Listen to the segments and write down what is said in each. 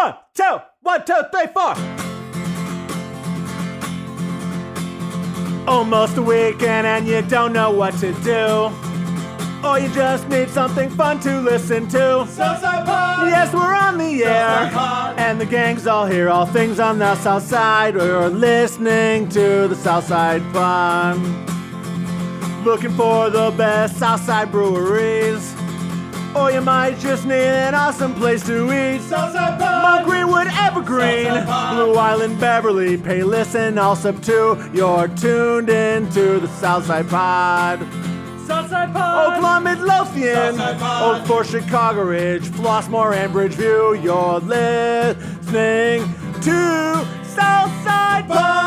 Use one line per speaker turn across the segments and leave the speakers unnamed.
1, 2, 1, 2, 3, 4. Almost a weekend and you don't know what to do. Or you just need something fun to listen to.
Southside Pod!
Yes, we're on the air.
Southside Pod!
And the gang's all here, all things on the South Side. You're listening to the Southside Pod. Looking for the best Southside breweries. Or you might just need an awesome place to eat.
Southside Pod!
Mount Greenwood, Evergreen,
Southside Pod!
Blue Island, Beverly, Payless, and Allsup 2. You're tuned into the Southside Pod.
Southside Pod!
Oakland, Midlothian,
Southside Pod!
Oak Forest, Chicago Ridge, Flossmoor, and Bridgeview. You're listening to Southside Pod.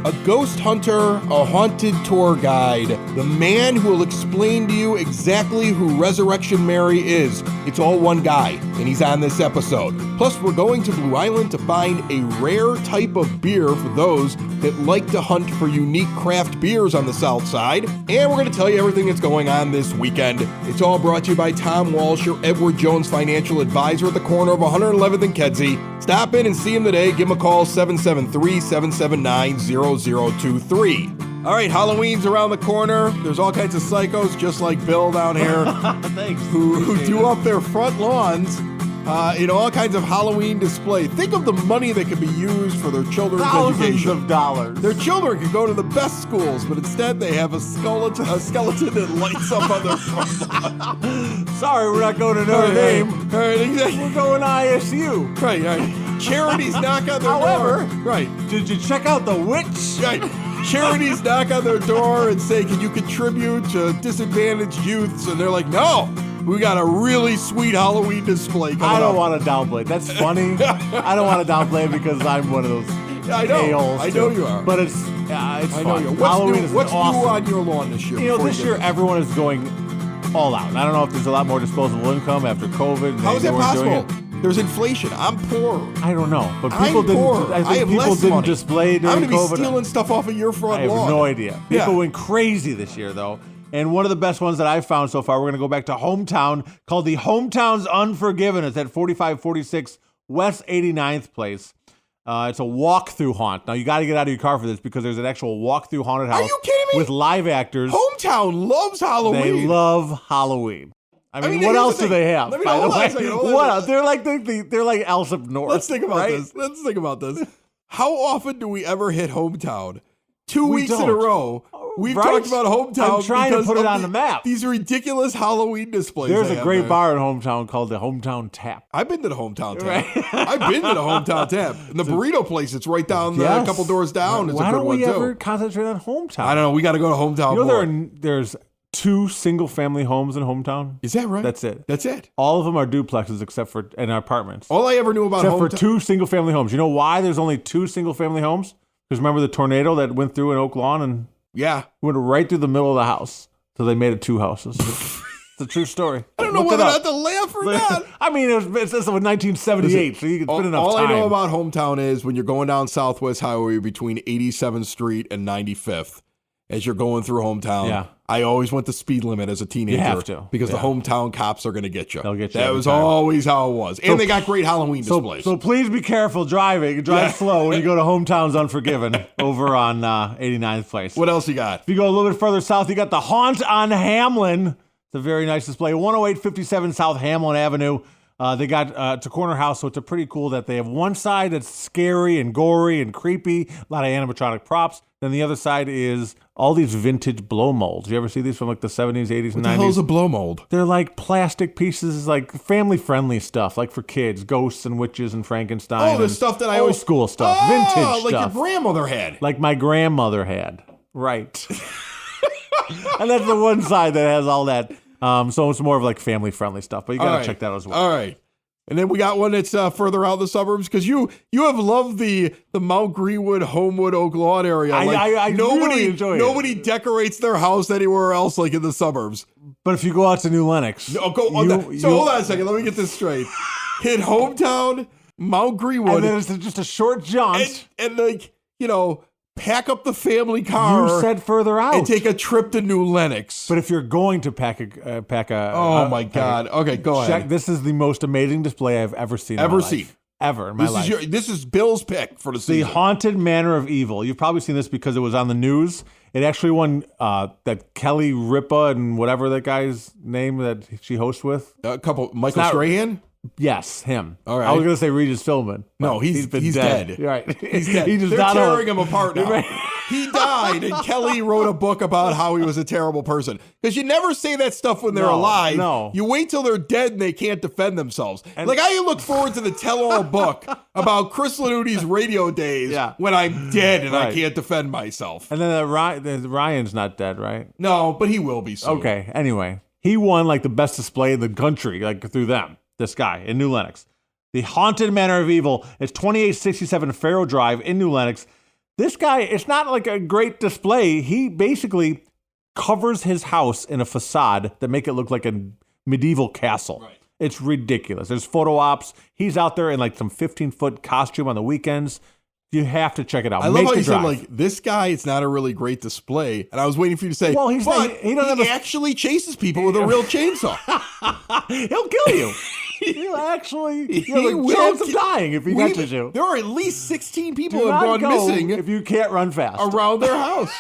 A ghost hunter, a haunted tour guide, the man who will explain to you exactly who Ressurection Mary is. It's all one guy, and he's on this episode. Plus, we're going to Blue Island to find a rare type of beer for those that like to hunt for unique craft beers on the South Side. And we're going to tell you everything that's going on this weekend. It's all brought to you by Tom Walsh, your Edward Jones financial advisor at the corner of 111th and Kedzie. Stop in and see him today. Give him a call, 773-779-0023. All right, Halloween's around the corner. There's all kinds of psychos, just like Bill down here,
Thanks.
who do up their front lawns in all kinds of Halloween display. Think of the money that could be used for their children's
Thousands
education.
of dollars.
Their children could go to the best schools, but instead they have a skeleton that lights up on their front lawn.
Sorry, we're not going to Notre Dame.
All right, exactly.
We're going to ISU.
Right. Charities knock on their
However,
door. Right.
Did you check out the witch?
Right. Charities knock on their door and say, can you contribute to disadvantaged youths? And they're like, no, we got a really sweet Halloween display coming
I don't
up.
want to downplay it. That's funny. I don't want to downplay it because I'm one of those
I know.
a-holes
I know
too.
you are.
But it's
I know
fun.
you are.
Halloween is
What's
awesome.
new on your lawn this year?
You know,
before
this
get
year
there?
everyone is going all out. And I don't know if there's a lot more disposable income after COVID.
How is
They
that
weren't doing
possible?
it.
There's inflation. I'm poor.
I don't know, but
I'm
people didn't.
poor.
I
I
think
have
people
less
didn't
money.
display
I'm
during
going to be
COVID.
stealing stuff off of your front
I have
lawn.
no idea. People
Yeah.
went crazy this year, though. And one of the best ones that I've found so far, we're going to go back to Hometown, called the Hometown's Unforgiven. It's at 4546 West 89th Place. It's a walk-through haunt. Now, you got to get out of your car for this because there's an actual walk-through haunted house.
Are you kidding me?
With live actors.
Hometown loves Halloween.
They love Halloween. I mean,
here's
what
the
else do
thing.
they have?
Let me
by
hold
the
on a
way?
second, hold on a
What
second.
else? They're like Allsup North.
Let's think about
right?
this. Let's think about this. How often do we ever hit Hometown? 2
We
weeks in a
don't.
row. We've
Right?
talked about Hometown.
I'm trying to
because
put it
of
on the map.
These ridiculous Halloween displays.
There's
they
a
have
great
there.
bar in Hometown called the Hometown Tap.
I've been to the Hometown Tap.
Right.
I've been to the Hometown Tap. And the burrito place that's right down a couple doors down is a
Why
good
don't
one
we
too.
ever concentrate on Hometown?
I don't know. We got to go to Hometown
You know,
more.
there's 2 single-family homes in Hometown.
Is that right?
That's it.
That's it.
All of them are duplexes except for and apartments.
All I ever knew about
Except for
Hometown.
2 single-family homes. You know why there's only 2 single-family homes? Because remember the tornado that went through in Oak Lawn and
Yeah.
went right through the middle of the house. So they made it 2 houses. It's a true story.
I don't know
Look
whether
it
or
up.
not to laugh or not.
I mean, it's 1978, so it's been enough
All
time.
I know about Hometown is when you're going down Southwest Highway between 87th Street and 95th, as you're going through Hometown,
Yeah.
I always went the speed limit as a teenager.
You have to,
Because the
yeah.
Hometown cops are going to get you.
They'll get you
That
every
was
time.
always how it was. And they got great Halloween displays.
So please be careful driving. Drive
Yeah.
slow when you go to Hometown's Unforgiven over on 89th Place.
What else you got?
If you go a little bit further south, you got the Haunt on Hamlin. It's a very nice display. 10857 South Hamlin Avenue. They got it's a corner house, so it's a pretty cool that they have one side that's scary and gory and creepy, a lot of animatronic props. Then the other side is all these vintage blow molds. You ever see these from like the 70s, 80s, and
What the hell is
90s?
a blow mold?
They're like plastic pieces, like family-friendly stuff, like for kids, ghosts and witches and Frankenstein.
Oh, the
and
stuff that I
old
always...
school stuff,
Oh,
vintage
like
stuff,
your grandmother had.
like my grandmother had. Right. And that's the one side that has all that. So it's more of like family-friendly stuff, but you got to
All right.
check that out as well.
All right. And then we got one that's further out in the suburbs because you have loved the Mount Greenwood, Homewood, Oak Lawn area.
I really enjoy it.
Nobody decorates their house anywhere else like in the suburbs.
But if you go out to New Lenox,
No, go on that. So hold on a second. Let me get this straight. Hit Hometown, Mount Greenwood,
and then it's just a short jaunt.
and like, you know, pack up the family car.
You said further out.
And take a trip to New Lenox.
But if you're going to pack a
Oh my God. Okay, go ahead.
This is the most amazing display I've ever seen. Ever in my life.
This is Bill's pick for the season.
The Haunted Manor of Evil. You've probably seen this because it was on the news. It actually won that Kelly Ripa and whatever that guy's name that she hosts with.
Michael Strahan?
Yes, him.
All right.
I was going to say Regis Philbin.
No, he's dead.
Right.
He's dead.
They're
tearing him apart now. He died, and Kelly wrote a book about how he was a terrible person. Because you never say that stuff when they're alive.
No.
You wait till they're dead and they can't defend themselves. Like, I look forward to the tell-all book about Chris Lanuti's radio days when I'm dead and I can't defend myself.
And then Ryan's not dead, right?
No, but he will be soon.
Okay, anyway. He won, like, the best display in the country, like, through them. This guy in New Lenox. The Haunted Manor of Evil is 2867 Faro Drive in New Lenox. This guy, it's not like a great display. He basically covers his house in a facade that make it look like a medieval castle. Right. It's ridiculous. There's photo ops. He's out there in like some 15-foot costume on the weekends. You have to check it out.
I love how you said, like, this guy, it's not a really great display. And I was waiting for you to say, well, he actually chases people with a real chainsaw.
He'll kill you. He'll actually, the chance of dying if he catches you.
There are at least 16 people who have gone missing
if you can't run fast
around their house.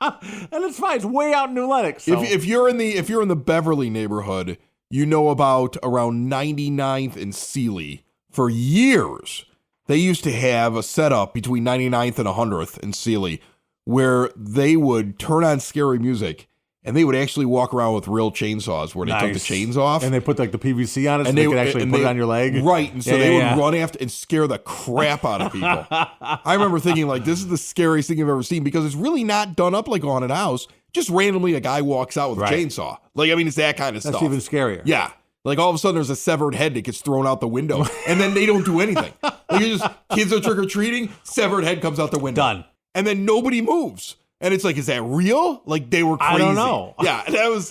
And it's fine. It's way out in New Lenox. So.
If you're in the Beverly neighborhood, you know about around 99th and Sealy. For years, they used to have a setup between 99th and 100th and Sealy where they would turn on scary music. And they would actually walk around with real chainsaws where they took the chains off.
And they put like the PVC on it so they could actually put it on your leg.
Right. And so they would run after and scare the crap out of people. I remember thinking like, this is the scariest thing I've ever seen because it's really not done up like a haunted house. Just randomly a guy walks out with a chainsaw. Like, I mean, it's that kind of stuff.
That's even scarier.
Yeah. Like all of a sudden there's a severed head that gets thrown out the window and then they don't do anything. Like kids are trick-or-treating, severed head comes out the window.
Done.
And then nobody moves. And it's like, is that real? Like they were crazy.
I don't know.
Yeah,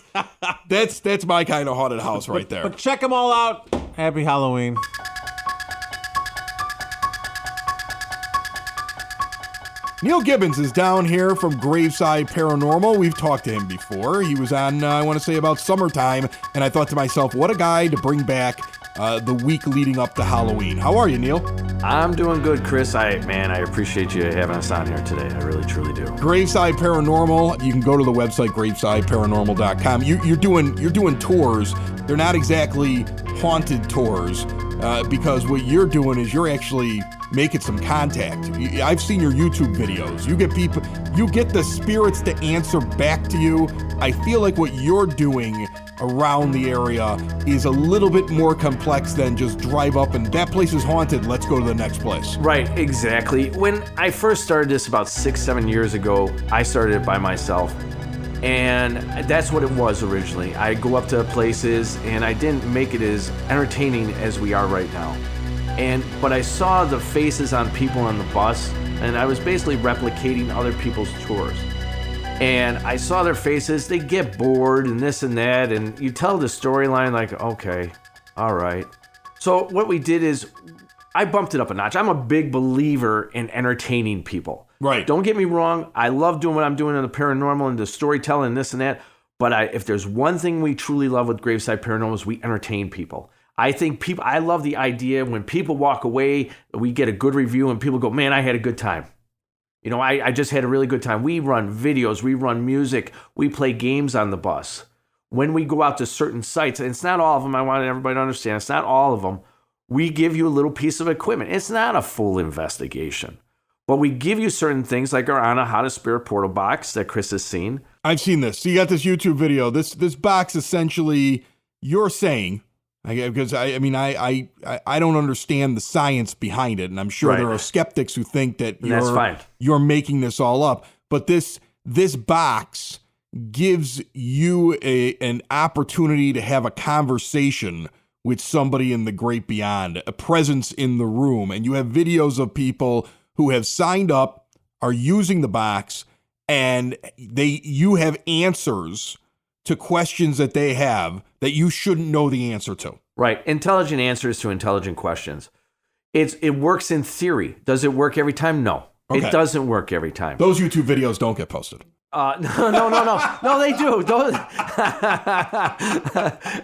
that's my kind of haunted house right there.
But check them all out. Happy Halloween.
Neal Gibbons is down here from Graveside Paranormal. We've talked to him before. He was on, I want to say, about summertime. And I thought to myself, what a guy to bring back the week leading up to Halloween. How are you, Neal?
I'm doing good, Chris. I appreciate you having us on here today. I really, truly do.
Graveside Paranormal. You can go to the website gravesideparanormal.com. You're doing tours. They're not exactly haunted tours because what you're doing is you're actually making some contact. I've seen your YouTube videos. You get the spirits to answer back to you. I feel like what you're doing around the area is a little bit more complex than just drive up and that place is haunted, let's go to the next place.
Right, exactly. When I first started this about 6-7 years ago, I started it by myself. And that's what it was originally. I go up to places and I didn't make it as entertaining as we are right now. But I saw the faces on people on the bus and I was basically replicating other people's tours. And I saw their faces, they get bored and this and that, and you tell the storyline like, okay, all right. So what we did is, I bumped it up a notch. I'm a big believer in entertaining people.
Right.
Don't get me wrong, I love doing what I'm doing in the paranormal and the storytelling and this and that, but if there's one thing we truly love with Graveside Paranormal is we entertain people. I love the idea when people walk away, we get a good review and people go, man, I had a good time. You know, I just had a really good time. We run videos, we run music, we play games on the bus. When we go out to certain sites, and it's not all of them, I want everybody to understand, it's not all of them, we give you a little piece of equipment. It's not a full investigation, but we give you certain things like our Anna How to Spirit portal box that Chris has seen.
I've seen this. So you got this YouTube video. This box essentially, you're saying, because I don't understand the science behind it, and I'm sure there are skeptics who think that you're making this all up. But this box gives you an opportunity to have a conversation with somebody in the great beyond, a presence in the room, and you have videos of people who have signed up, are using the box, and you have answers to questions that they have that you shouldn't know the answer to.
Right. Intelligent answers to intelligent questions. It works in theory. Does it work every time? No.
Okay.
It doesn't work every time.
Those YouTube videos don't get posted.
No, they do.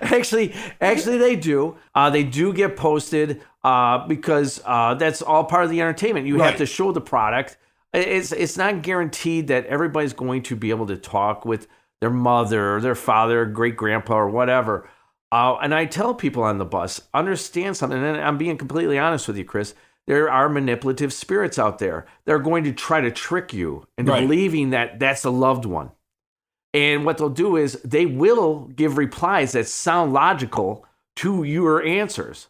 Actually, they do. They do get posted because that's all part of the entertainment. You have to show the product. It's not guaranteed that everybody's going to be able to talk with their mother or their father, or great grandpa, or whatever. And I tell people on the bus, understand something. And I'm being completely honest with you, Chris. There are manipulative spirits out there. They're going to try to trick you into believing that that's a loved one. And what they'll do is they will give replies that sound logical to your answers,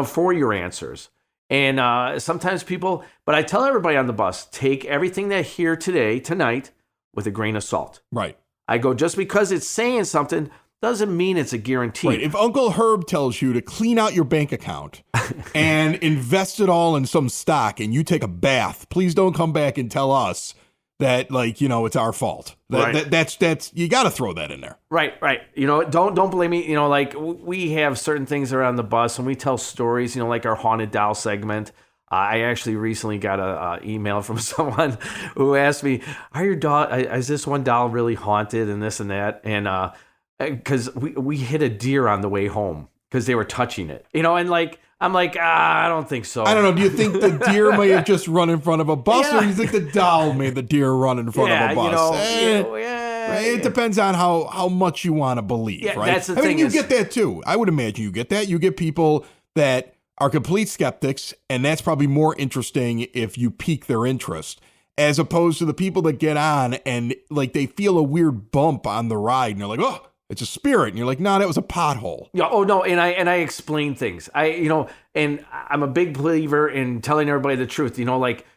for your answers. And sometimes people, but I tell everybody on the bus, take everything they hear tonight, with a grain of salt.
Right.
I go, just because it's saying something doesn't mean it's a guarantee.
Right. If Uncle Herb tells you to clean out your bank account and invest it all in some stock and you take a bath, please don't come back and tell us that, it's our fault. That's you got to throw that in there.
Right. Don't blame me. We have certain things around the bus and we tell stories, like our haunted doll segment. I actually recently got a email from someone who asked me, is this one doll really haunted and this and that? And, because we hit a deer on the way home because they were touching it, and I'm like, I don't think so.
I don't know. Do you think the deer may have just run in front of a bus, or do you think the doll made the deer run in front of a bus? It depends on how much you want to believe, right?
That's the thing.
You get that too. I would imagine you get that. You get people that are complete skeptics, and that's probably more interesting if you pique their interest, as opposed to the people that get on and they feel a weird bump on the ride, and they're like, oh, it's a spirit. And you're like, no, that was a pothole.
Yeah. Oh no. And I explain things. And I'm a big believer in telling everybody the truth.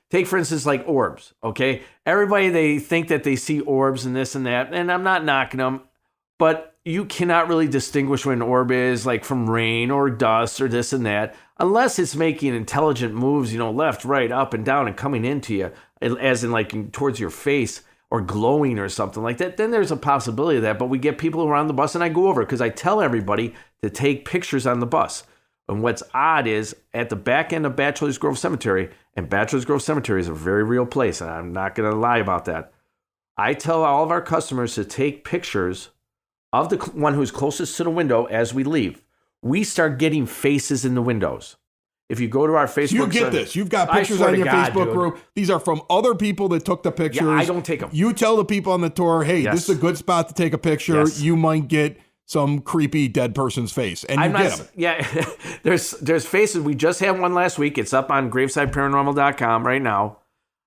Take for instance, orbs. Okay. Everybody, they think that they see orbs and this and that. And I'm not knocking them, but you cannot really distinguish what an orb is from rain or dust or this and that, unless it's making intelligent moves, left, right, up and down and coming into you, as in towards your face, or glowing or something like that, then there's a possibility of that. But we get people who are on the bus, and I go over because I tell everybody to take pictures on the bus. And what's odd is at the back end of Bachelor's Grove Cemetery, and Bachelor's Grove Cemetery is a very real place, and I'm not going to lie about that. I tell all of our customers to take pictures of the one who's closest to the window as we leave. We start getting faces in the windows. If you go to our Facebook,
you get this. You've got pictures on your Facebook group. These are from other people that took the pictures.
Yeah, I don't take them.
You tell the people on the tour, hey, this is a good spot to take a picture. Yes. You might get some creepy dead person's face, and you get them.
Yeah, there's faces. We just had one last week. It's up on gravesideparanormal.com right now.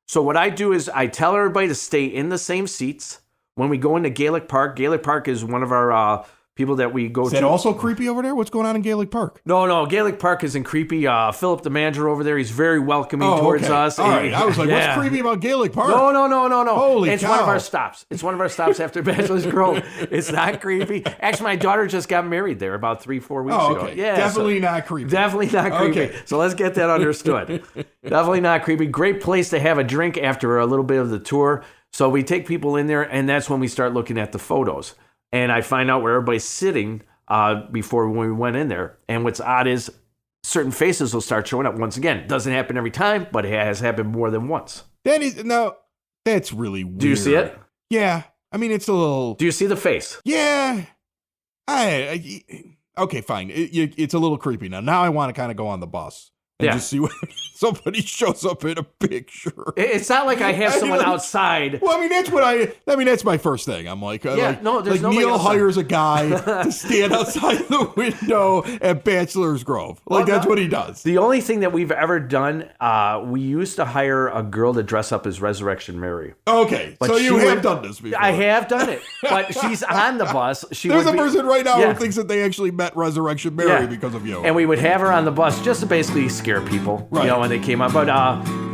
So what I do is I tell everybody to stay in the same seats when we go into Gaelic Park. Gaelic Park is one of our people that we go to. Is
that also creepy over there? What's going on in Gaelic Park?
No. Gaelic Park isn't creepy. Philip, the manager over there, he's very welcoming towards us.
All right. I was like, what's creepy about Gaelic Park?
No.
Holy
It's
cow.
one of our stops. It's one of our stops after Bachelor's Grove. It's not creepy. Actually, my daughter just got married there about 3-4 weeks ago. Yeah,
definitely not creepy.
Definitely not creepy.
Okay.
So let's get that understood. Definitely not creepy. Great place to have a drink after a little bit of the tour. So we take people in there, and that's when we start looking at the photos. And I find out where everybody's sitting before when we went in there. And what's odd is certain faces will start showing up. Once again, it doesn't happen every time, but it has happened more than once.
That's really weird.
Do you see it?
Yeah. I mean, it's a little...
Do you see the face?
Yeah. Okay, fine. It's a little creepy now. Now I want to kind of go on the bus and just see whether somebody shows up in a picture.
It's not like I have someone outside.
Well, that's my first thing. I'm like,
there's nobody
Neal
outside.
hires a guy to stand outside the window at Bachelor's Grove. That's what he does.
The only thing that we've ever done, we used to hire a girl to dress up as Resurrection Mary.
Okay,
but
so you have done this before.
I have done it, but she's on the bus.
There's a person right now who thinks that they actually met Resurrection Mary because of you.
And we would have her on the bus just to basically scare people, when they came up. But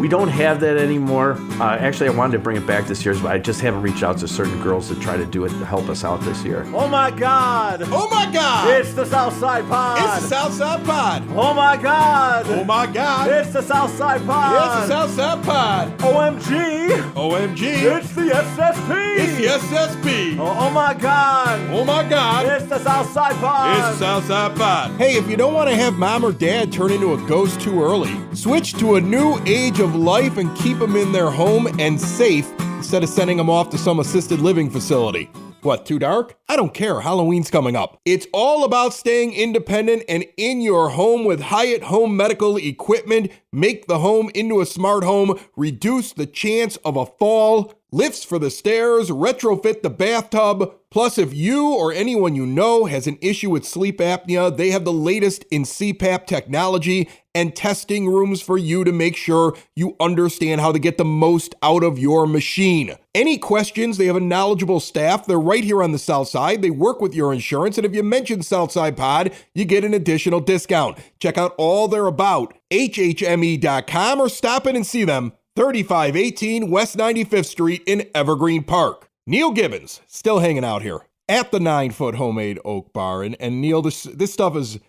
we don't have that anymore. Actually, I wanted to bring it back this year, but I just haven't reached out to certain girls to try to do it to help us out this year.
Oh my God!
Oh my God!
It's the Southside Pod!
It's the Southside Pod!
Oh my God!
Oh my God!
It's the Southside Pod!
It's the Southside Pod!
OMG!
OMG!
It's the SSP!
It's the SSP!
Oh my God!
Oh my God!
It's the Southside Pod!
It's the Southside Pod! Hey, if you don't want to have mom or dad turn into a ghost too early, switch to a new age of of life and keep them in their home and safe instead of sending them off to some assisted living facility. What, too dark? I don't care. Halloween's coming up. It's all about staying independent and in your home with Hyatt Home Medical Equipment. Make the home into a smart home. Reduce the chance of a fall. Lifts for the stairs. Retrofit the bathtub. Plus, if you or anyone you know has an issue with sleep apnea, they have the latest in CPAP technology and testing rooms for you to make sure you understand how to get the most out of your machine. Any questions? They have a knowledgeable staff. They're right here on the South Side. They work with your insurance. And if you mention Southside Pod, you get an additional discount. Check out all they're about, hhme.com, or stop in and see them, 3518 West 95th Street in Evergreen Park. Neal Gibbons, still hanging out here at the 9-foot homemade oak bar. And Neal, this stuff is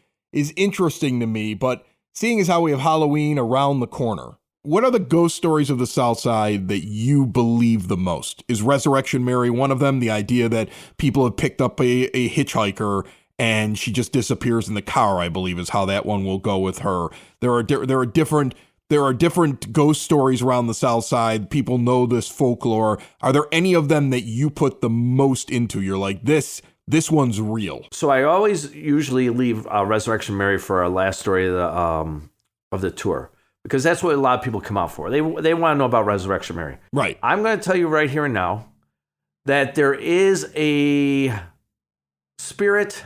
interesting to me, but seeing as how we have Halloween around the corner, what are the ghost stories of the South Side that you believe the most? Is Ressurection Mary one of them? The idea that people have picked up a hitchhiker and she just disappears in the car, I believe, is how that one will go with her. There are different ghost stories around the South Side. People know this folklore. Are there any of them that you put the most into? You're like, this one's real.
So I always usually leave Ressurection Mary for our last story of the tour, because that's what a lot of people come out for. They want to know about Ressurection Mary.
Right.
I'm going to tell you right here and now that there is a spirit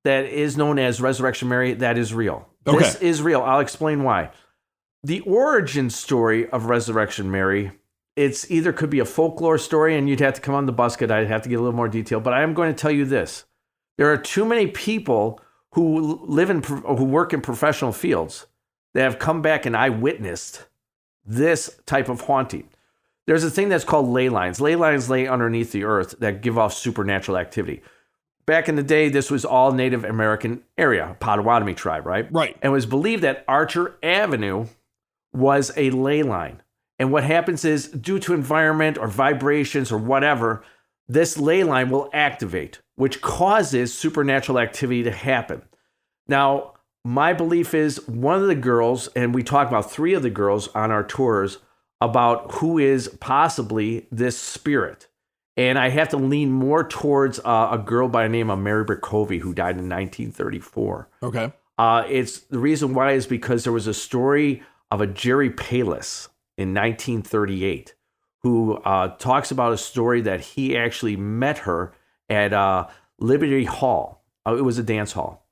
that is known as Ressurection Mary that is real.
Okay.
This is real. I'll explain why. The origin story of Ressurection Mary, it's either could be a folklore story, and you'd have to come on the busket. I'd have to get a little more detail, but I am going to tell you this. There are too many people who work in professional fields that have come back and eyewitnessed this type of haunting. There's a thing that's called ley lines. Ley lines lay underneath the earth that give off supernatural activity. Back in the day, this was all Native American area, Potawatomi tribe, right?
Right.
And it was believed that Archer Avenue was a ley line. And what happens is, due to environment or vibrations or whatever, this ley line will activate, which causes supernatural activity to happen. Now, my belief is one of the girls, and we talked about 3 of the girls on our tours, about who is possibly this spirit. And I have to lean more towards a girl by the name of Mary Bercovey, who died in 1934.
Okay.
It's the reason why is because there was a story of a Jerry Palis in 1938 who talks about a story that he actually met her at Liberty Hall. It was a dance hall.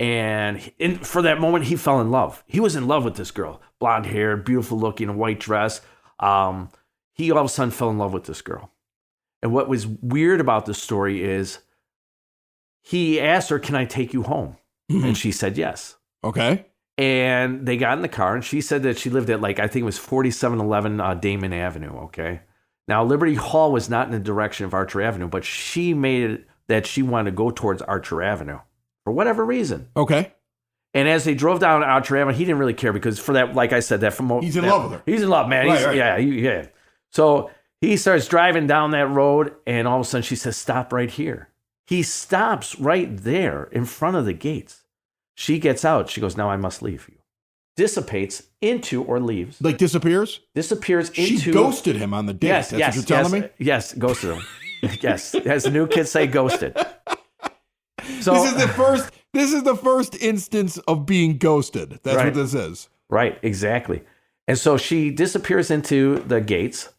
And for that moment, he fell in love. He was in love with this girl, blonde hair, beautiful looking, a white dress. He all of a sudden fell in love with this girl. And what was weird about this story is he asked her, "Can I take you home?" Mm-hmm. And she said yes.
Okay.
And they got in the car, and she said that she lived at, I think it was 4711 Damon Avenue, okay? Now, Liberty Hall was not in the direction of Archer Avenue, but she made it that she wanted to go towards Archer Avenue for whatever reason.
Okay.
And as they drove down Archer Avenue, he didn't really care because for that, like I said,
he's in love with her.
He's in love, man.
Right.
Yeah. So he starts driving down that road, and all of a sudden she says, "Stop right here." He stops right there in front of the gates. She gets out. She goes, "Now I must leave you." Dissipates into or leaves.
Like disappears?
Disappears into.
She ghosted him on the date.
Yes,
That's what you're telling me?
Yes, ghosted him. Yes, as the new kids say, ghosted. So
This is the first instance of being ghosted. That's
right.
what this is.
Right, exactly. And so she disappears into the gates.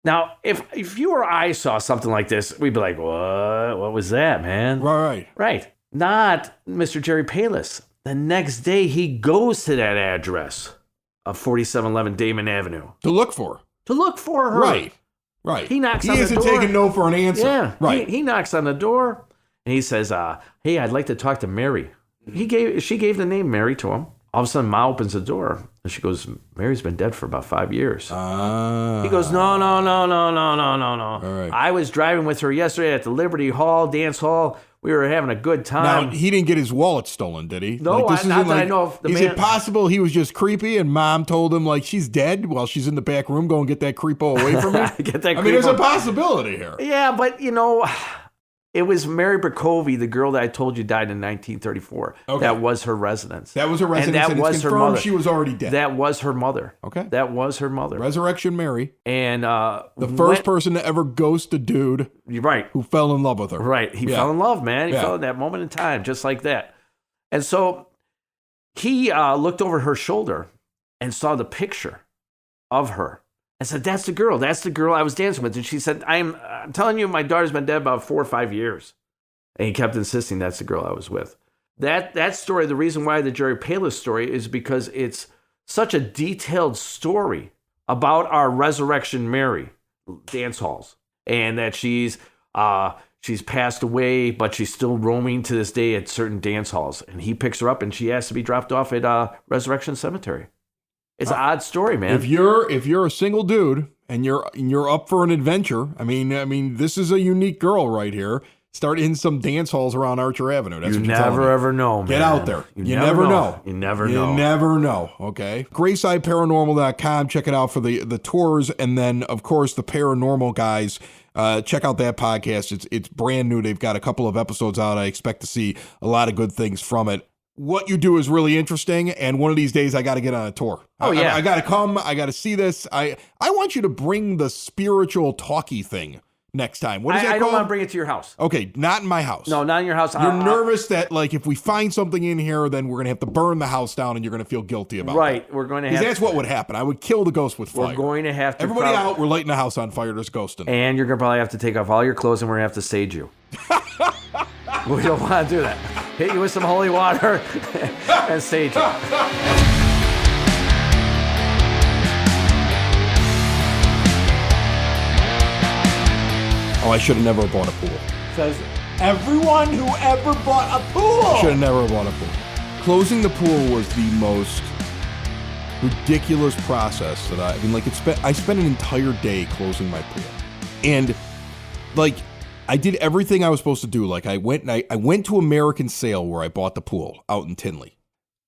Now, if you or I saw something like this, we'd be like, what was that, man? Right. Not Mr. Jerry Palis. The next day, he goes to that address of 4711 Damon Avenue.
To look for
her.
Right.
He knocks on the door.
He isn't taking no for an answer.
Yeah.
Right.
He knocks on the door, and he says, "Hey, I'd like to talk to Mary." She gave the name Mary to him. All of a sudden, Ma opens the door, and she goes, "Mary's been dead for about 5 years." He goes, No.
All right.
I was driving with her yesterday at the Liberty Hall, dance hall. We were having a good time.
Now, he didn't get his wallet stolen, did he?
No, not that I know of.
Is it possible he was just creepy and Mom told him, she's dead while she's in the back room, go and get that creeper away from me?
Get that
there's a possibility here.
Yeah, but, It was Mary Berkovi, the girl that I told you died in 1934.
Okay.
That was her residence.
That was her residence,
and that was
it's
her
confirmed
mother.
she was already dead.
That was her mother.
Okay.
That was her mother.
Resurrection Mary.
And
The first person to ever ghost a dude
You're right.
who fell in love with her.
Right. He
Yeah.
fell in love, man. He
Yeah.
fell in that moment in time, just like that. And so he looked over her shoulder and saw the picture of her and said, that's the girl. That's the girl I was dancing with. And she said, I'm telling you, my daughter's been dead about 4 or 5 years. And he kept insisting that's the girl I was with. That story, the reason why the Jerry Palis story is because it's such a detailed story about our Ressurection Mary dance halls, and that she's passed away, but she's still roaming to this day at certain dance halls. And he picks her up, and she has to be dropped off at Resurrection Cemetery. It's an odd story, man.
If you're a single dude and you're up for an adventure, I mean, this is a unique girl right here. Start in some dance halls around Archer Avenue. That's
you
what you're telling me.
never ever know, man.
Get out there. You never know.
You never know.
You never know, okay? GraysideParanormal.com. Check it out for the tours. And then, of course, the Paranormal Guys. Check out that podcast. It's brand new. They've got a couple of episodes out. I expect to see a lot of good things from it. What you do is really interesting, and one of these days I got to get on a tour.
Oh, yeah.
I got to come. I got to see this. I want you to bring the spiritual talkie thing next time. What is that
I
called?
don't want to bring it to your house.
Okay, not in my house.
No, not in your house.
You're nervous that, like, if we find something in here, then we're going to have to burn the house down and you're going to feel guilty about it.
Right. We're going to have...
That's what would happen. I would kill the ghost with fire.
We're going to have to...
Everybody out, we're lighting the house on fire. There's ghosting.
And you're going to probably have to take off all your clothes, and we're going to have to sage you. We don't want to do that. Hit you with some holy water and sage you.
Oh, I should have never bought a pool.
Says everyone who ever bought a pool.
Should have never bought a pool. Closing the pool was the most ridiculous process that I spent an entire day closing my pool. And like I did everything I was supposed to do. Like I went to American Sale where I bought the pool out in Tinley.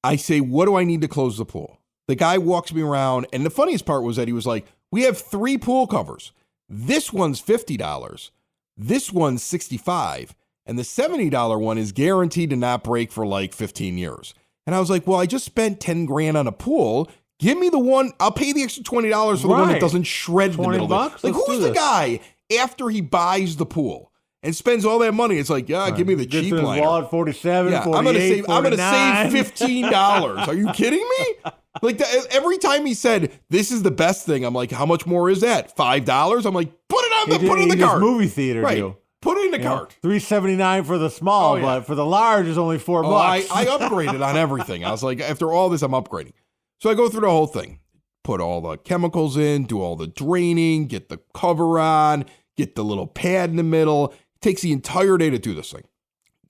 I say, what do I need to close the pool? The guy walks me around, and the funniest part was that he was like, we have 3 pool covers. This one's $50. This one's $65. And the $70 one is guaranteed to not break for like 15 years. And I was like, well, I just spent 10 grand on a pool. Give me the one. I'll pay the extra $20 for the one that doesn't shred the middle of it. Like, who's the guy after he buys the pool and spends all that money? It's like, yeah, give me the cheap liner.
Wallet 47,
yeah,
48,
I'm gonna save $15. Are you kidding me? Like every time he said this is the best thing, I'm like, how much more is that? $5? I'm like, put it in the cart.
Movie theater
right.
deal.
Put it in the cart.
$3.79 for the small, but for the large is only $4.
I upgraded on everything. I was like, after all this, I'm upgrading. So I go through the whole thing, put all the chemicals in, do all the draining, get the cover on, get the little pad in the middle. It takes the entire day to do this thing.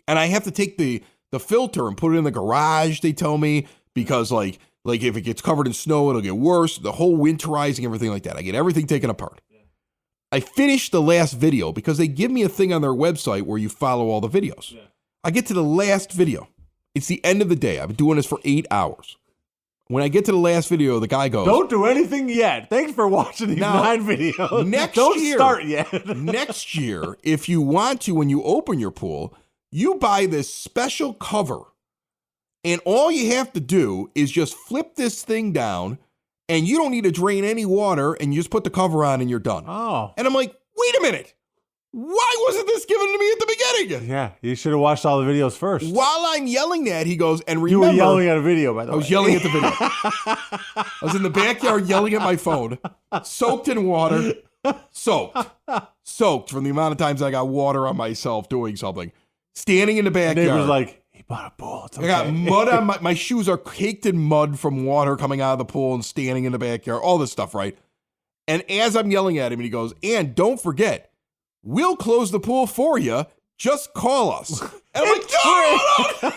And I have to take the filter and put it in the garage, they tell me, because like if it gets covered in snow, it'll get worse. The whole winterizing, everything like that. I get everything taken apart. Yeah. I finished the last video because they give me a thing on their website where you follow all the videos. Yeah. I get to the last video. It's the end of the day. I've been doing this for 8 hours. When I get to the last video, the guy goes,
don't do anything yet. Thanks for watching these 9 videos. Don't start yet.
Next year, if you want to, when you open your pool, you buy this special cover. And all you have to do is just flip this thing down, and you don't need to drain any water, and you just put the cover on and you're done.
Oh.
And I'm like, wait a minute. Why wasn't this given to me at the beginning?
Yeah, you should have watched all the videos first.
While I'm yelling that, he goes, and remember...
You were yelling at a video, by the way.
I was yelling at the video. I was in the backyard yelling at my phone, soaked in water, soaked from the amount of times I got water on myself doing something. Standing in the backyard.
The neighbor's like, he bought a pool. It's okay.
I got mud on my shoes are caked in mud from water coming out of the pool and standing in the backyard, all this stuff, right? And as I'm yelling at him, and he goes, and don't forget, we'll close the pool for you. Just call us. And I'm like, no!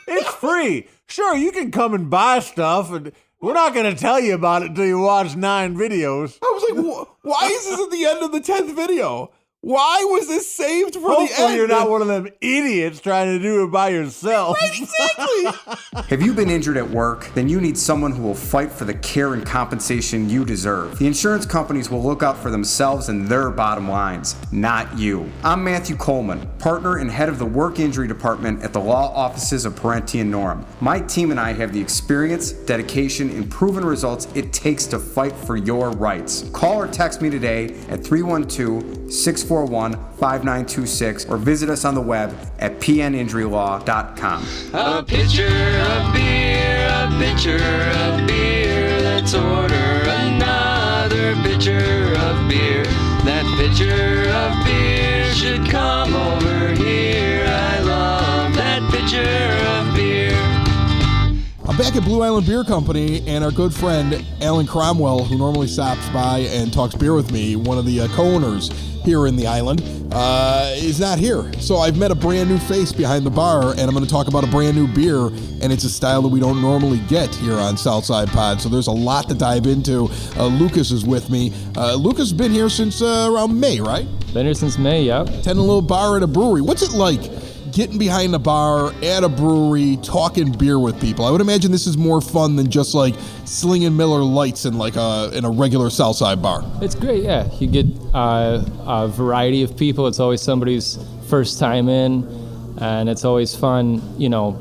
It's free. Sure, you can come and buy stuff, and we're not going to tell you about it until you watch 9 videos.
I was like, why is this at the end of the 10th video? Why was this saved for the
Hopefully
end?
you're not one of them idiots trying to do it by yourself.
Exactly.
Have you been injured at work? Then you need someone who will fight for the care and compensation you deserve. The insurance companies will look out for themselves and their bottom lines, not you. I'm Matthew Coleman, partner and head of the work injury department at the law offices of Parenti and Norm. My team and I have the experience, dedication, and proven results it takes to fight for your rights. Call or text me today at 312-641-5926 or visit us on the web at pninjurylaw.com.
A pitcher of beer, a pitcher of beer. Let's order another pitcher of beer. That pitcher of beer should come over here. I love that pitcher of beer.
I'm back at Blue Island Beer Company, and our good friend Alan Cromwell, who normally stops by and talks beer with me, one of the co-owners here in the island, is not here. So I've met a brand new face behind the bar, and I'm going to talk about a brand new beer, and it's a style that we don't normally get here on Southside Pod. So there's a lot to dive into. Lucas is with me. Lucas has been here since around May, right?
Been here since May, yep.
Tending a little bar at a brewery. What's it like getting behind the bar at a brewery, talking beer with people? I would imagine this is more fun than just like slinging Miller Lights in like in a regular Southside bar.
It's great, yeah. You get a variety of people. It's always somebody's first time in, and it's always fun,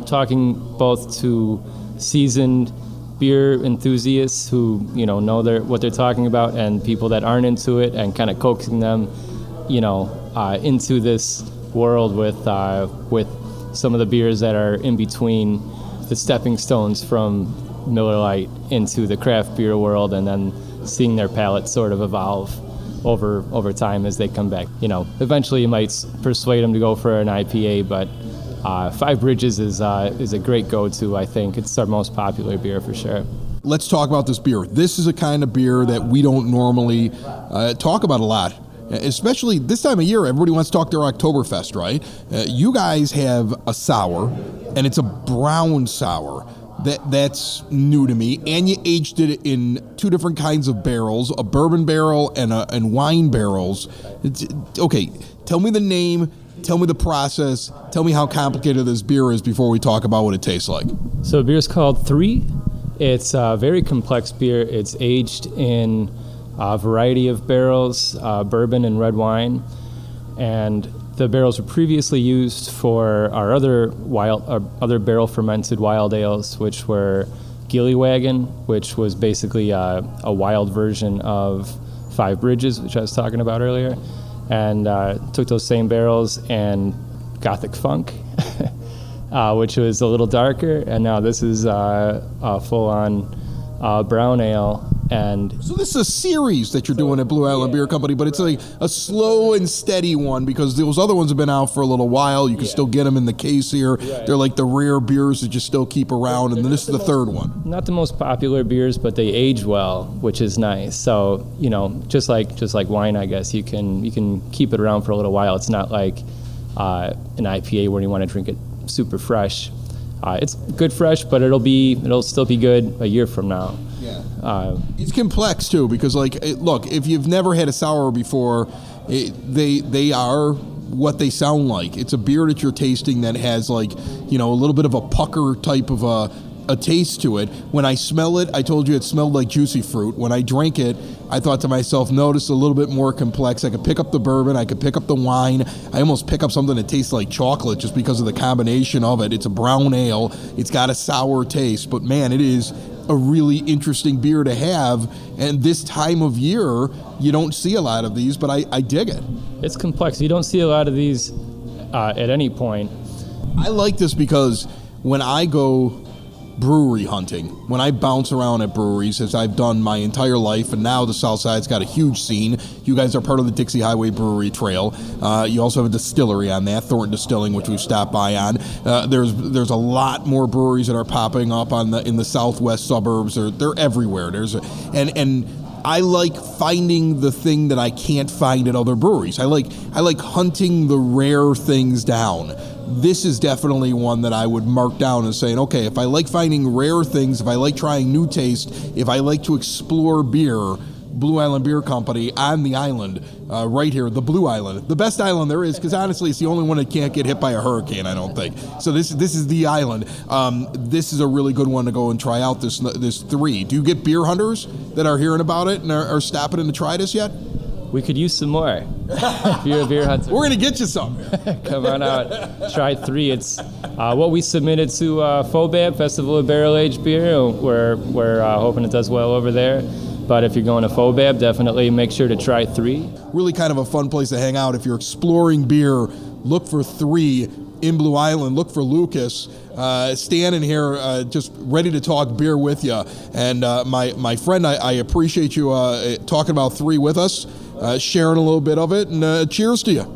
talking both to seasoned beer enthusiasts who, know what they're talking about, and people that aren't into it, and kind of coaxing them, into this world with some of the beers that are in between the stepping stones from Miller Lite into the craft beer world, and then seeing their palate sort of evolve over time as they come back. Eventually you might persuade them to go for an IPA, but Five Bridges is a great go-to. I think it's our most popular beer for sure.
Let's talk about this beer. This is a kind of beer that we don't normally talk about a lot. Especially this time of year, everybody wants to talk their Oktoberfest, right? You guys have a sour, and it's a brown sour. That's new to me. And you aged it in two different kinds of barrels, a bourbon barrel and wine barrels. Okay, tell me the name, tell me the process, tell me how complicated this beer is before we talk about what it tastes like.
So the beer is called 3. It's a very complex beer. It's aged in a variety of barrels, bourbon and red wine, and the barrels were previously used for our other barrel fermented wild ales, which were Gillywagon, which was basically a wild version of Five Bridges, which I was talking about earlier, and took those same barrels and Gothic Funk, which was a little darker, and now this is a full-on brown ale. And
so this is a series that you're doing at Blue Island Beer Company, but it's like a slow and steady one because those other ones have been out for a little while. You can still get them in the case here. Right. They're like the rare beers that you still keep around, and this is the third one.
Not the most popular beers, but they age well, which is nice. So just like wine, I guess you can keep it around for a little while. It's not like an IPA where you want to drink it super fresh. It's good fresh, but it'll still be good a year from now.
Yeah. It's complex too because look, if you've never had a sour before, they are what they sound like. It's a beer that you're tasting that has a little bit of a pucker type of a taste to it. When I smell it, I told you it smelled like juicy fruit. When I drank it, I thought to myself, no, this is a little bit more complex. I could pick up the bourbon, I could pick up the wine. I almost pick up something that tastes like chocolate just because of the combination of it. It's a brown ale. It's got a sour taste, but man, it is a really interesting beer to have. And this time of year, you don't see a lot of these, but I dig it.
It's complex. You don't see a lot of these at any point.
I like this because when I go brewery hunting, when I bounce around at breweries, as I've done my entire life, and now the Southside's got a huge scene. You guys are part of the Dixie Highway Brewery Trail. You also have a distillery on that, Thornton Distilling, which we've stopped by on. There's a lot more breweries that are popping up in the southwest suburbs. They're everywhere. And I like finding the thing that I can't find at other breweries. I like hunting the rare things down. This is definitely one that I would mark down and saying, okay, if I like finding rare things, if I like trying new taste, if I like to explore beer, Blue Island Beer Company on the island, right here, the Blue Island. The best island there is, because honestly, it's the only one that can't get hit by a hurricane, I don't think. So this is the island. This is a really good one to go and try out, this 3. Do you get beer hunters that are hearing about it and are stopping in to try this yet?
We could use some more. If you're a beer hunter,
We're going to get you some.
come on out. Try 3. It's what we submitted to FOBAB, Festival of Barrel Aged Beer. We're hoping it does well over there. But if you're going to FOBAB, definitely make sure to try 3.
Really kind of a fun place to hang out. If you're exploring beer, look for 3 in Blue Island. Look for Lucas standing here just ready to talk beer with you. And my friend, I appreciate you talking about 3 with us, sharing a little bit of it, and cheers to you.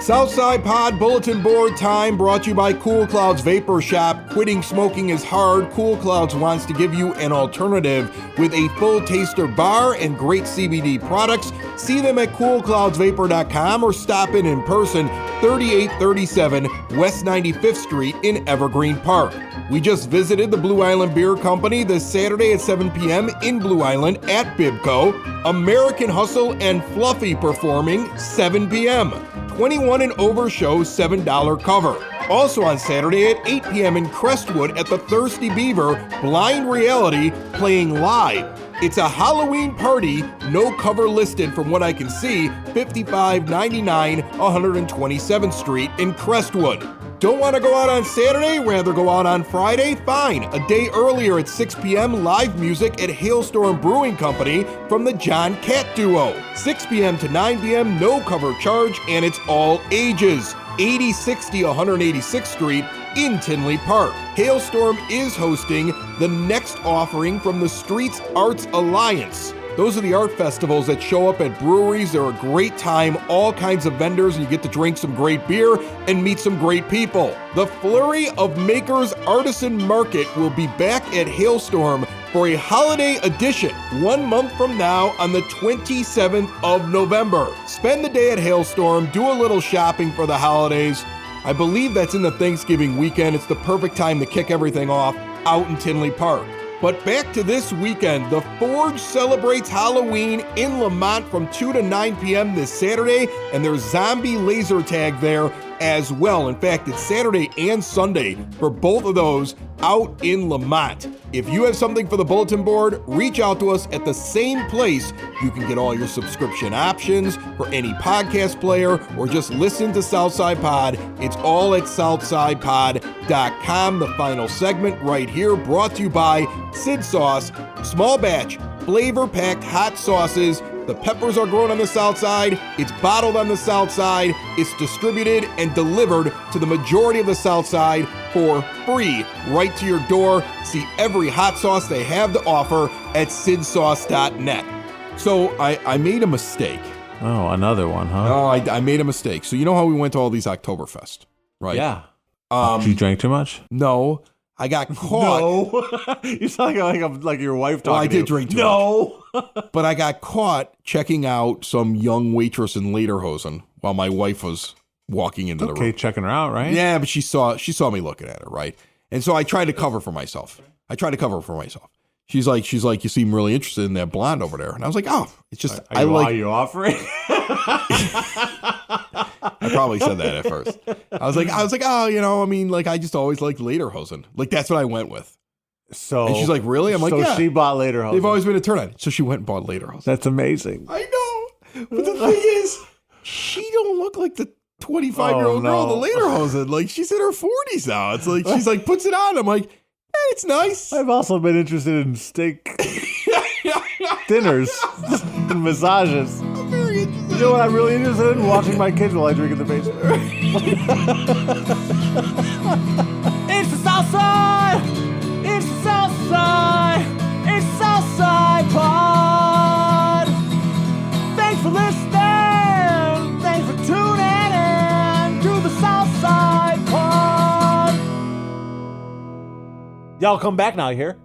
Southside Pod Bulletin Board time, brought to you by Cool Clouds Vapor Shop. Quitting smoking is hard. Cool Clouds wants to give you an alternative with a full taster bar and great CBD products. See them at coolcloudsvapor.com or stop in person, 3837 West 95th Street in Evergreen Park. We just visited the Blue Island Beer Company this Saturday at 7 p.m. in Blue Island at Bibco. American Hustle and Fluffy performing 7 p.m. 21 and over show $7 cover. Also on Saturday at 8 p.m. in Crestwood at the Thirsty Beaver, Blind Reality playing live. It's a Halloween party, no cover listed from what I can see, 5599 127th Street in Crestwood. Don't want to go out on Saturday? Rather go out on Friday? Fine. A day earlier at 6 p.m., live music at Hailstorm Brewing Company from the John Cat Duo. 6 p.m. to 9 p.m., no cover charge, and it's all ages. 8060 186th Street in Tinley Park. Hailstorm is hosting the next offering from the Streets Arts Alliance. Those are the art festivals that show up at breweries. They're a great time, all kinds of vendors, and you get to drink some great beer and meet some great people. The Flurry of Makers Artisan Market will be back at Hailstorm for a holiday edition 1 month from now on the 27th of November. Spend the day at Hailstorm, do a little shopping for the holidays. I believe that's in the Thanksgiving weekend. It's the perfect time to kick everything off out in Tinley Park. But back to this weekend, the Forge celebrates Halloween in Lamont from 2 to 9 p.m. this Saturday, and there's zombie laser tag there as well. In fact, it's Saturday and Sunday for both of those out in Lamont. If you have something for the bulletin board, reach out to us at the same place. You can get all your subscription options for any podcast player or just listen to Southside Pod. It's all at southsidepod.com. The final segment right here brought to you by Sid Sauce, small batch, flavor-packed hot sauces. The peppers are grown on the south side, it's bottled on the south side, it's distributed and delivered to the majority of the south side for free right to your door. See every hot sauce they have to offer at sidsauce.net. So I made a mistake.
Oh, another one, huh?
Oh, I made a mistake. So you know how we went to all these Oktoberfest, right?
Yeah. You drank too much?
No. I got caught.
No. You sound like your wife talking.
Well, I
to you.
did drink too
No.
But I got caught checking out some young waitress in Lederhosen while my wife was walking into the room.
Okay, checking her out, right?
Yeah, but she saw me looking at her, right? And so I tried to cover for myself. She's like, you seem really interested in that blonde over there. And I was like, oh, it's just,
Are you offering?
I probably said that at first. I was like, oh, I just always liked Lederhosen. Like, that's what I went with.
So
And she's like, really? I'm like, yeah.
So she bought Lederhosen.
They've always been a turn on. So she went and bought Lederhosen.
That's amazing.
I know. But the thing is, she don't look like the 25-year-old girl in the Lederhosen. Like, she's in her 40s now. It's like, she's like, puts it on. I'm like, it's nice.
I've also been interested in steak dinners and massages.
I'm very interested.
You know what I'm really interested in? Watching my kids while I drink in the basement. It's the South Side! It's the South Side! It's Southside Pod! Thanks for listening! Thanks for tuning in to the Southside Pod! Y'all come back now, you hear?